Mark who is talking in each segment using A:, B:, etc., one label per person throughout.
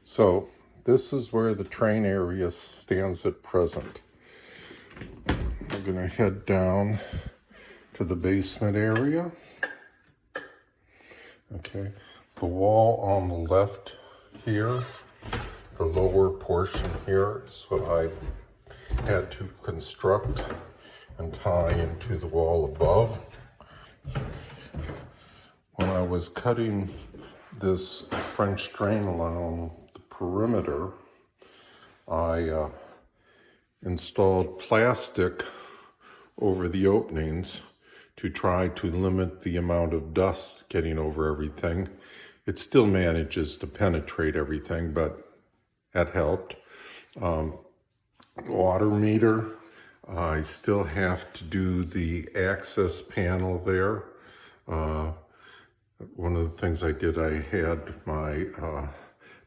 A: So this is where the train area stands at present. I'm going to head down to the basement area. Okay, the wall on the left here, the lower portion here is what I had to construct and tie into the wall above. When I was cutting this French drain along the perimeter, I installed plastic over the openings to try to limit the amount of dust getting over everything. It still manages to penetrate everything, but that helped. Water meter, I still have to do the access panel there. One of the things I did, I had my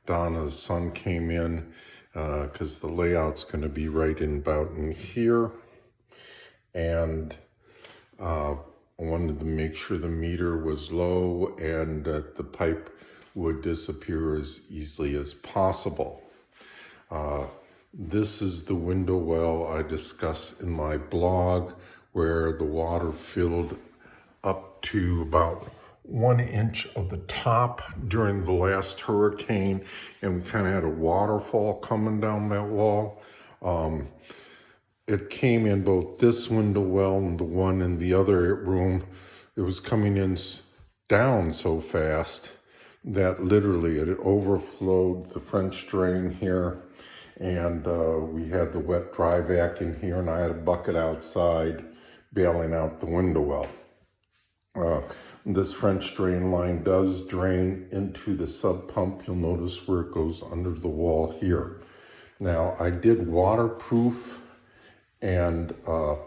A: Donna's son came in because the layout's going to be right in here, and I wanted to make sure the meter was low and that the pipe would disappear as easily as possible. This is the window well I discussed in my blog, where the water filled up to about 1 inch of the top during the last hurricane, and we kind of had a waterfall coming down that wall. It came in both this window well and the one in the other room. It was coming in down so fast that literally it overflowed the French drain here, and we had the wet dry vac in here, and I had a bucket outside bailing out the window well. This French drain line does drain into the sub pump. You'll notice where it goes under the wall here. Now, I did waterproof and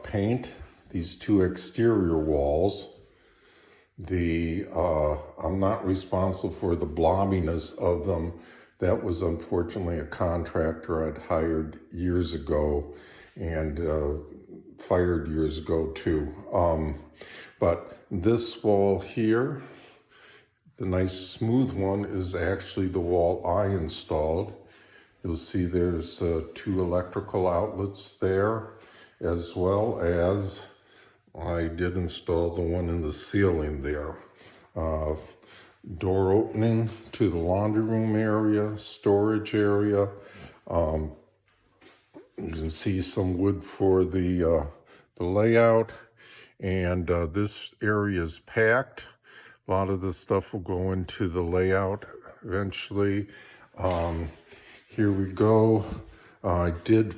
A: paint these two exterior walls. I'm not responsible for the blobbiness of them. That was unfortunately a contractor I'd hired years ago and fired years ago too. But this wall here, the nice smooth one, is actually the wall I installed. You'll see there's 2 electrical outlets there, as well as I did install the one in the ceiling there. Door opening to the laundry room area, storage area. You can see some wood for the layout. And this area is packed. A lot of the stuff will go into the layout eventually. Here we go. I did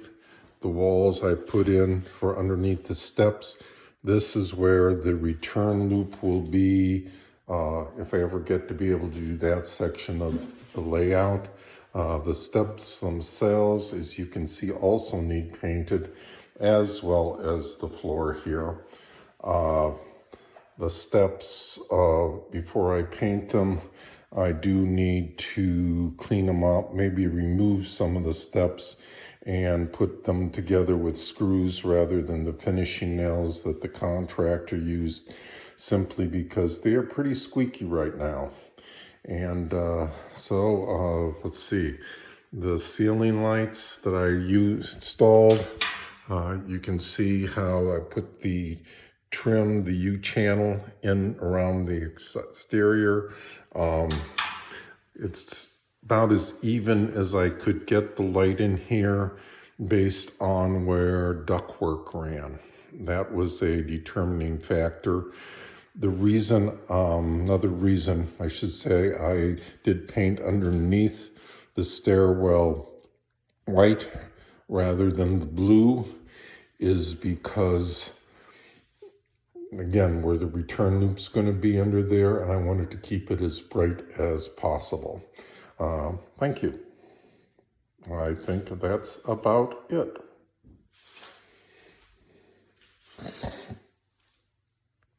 A: the walls I put in for underneath the steps. This is where the return loop will be if I ever get to be able to do that section of the layout. The steps themselves, as you can see, also need painted, as well as the floor here. The steps, before I paint them, I do need to clean them up, maybe remove some of the steps and put them together with screws rather than the finishing nails that the contractor used, simply because they are pretty squeaky right now. And let's see, the ceiling lights that I installed, you can see how I put the trim, the U-channel in around the exterior. It's about as even as I could get the light in here based on where ductwork ran. That was a determining factor. The reason, another reason I should say, I did paint underneath the stairwell white rather than the blue is because, again, where the return loop's going to be under there, and I wanted to keep it as bright as possible. Thank you. I think that's about it.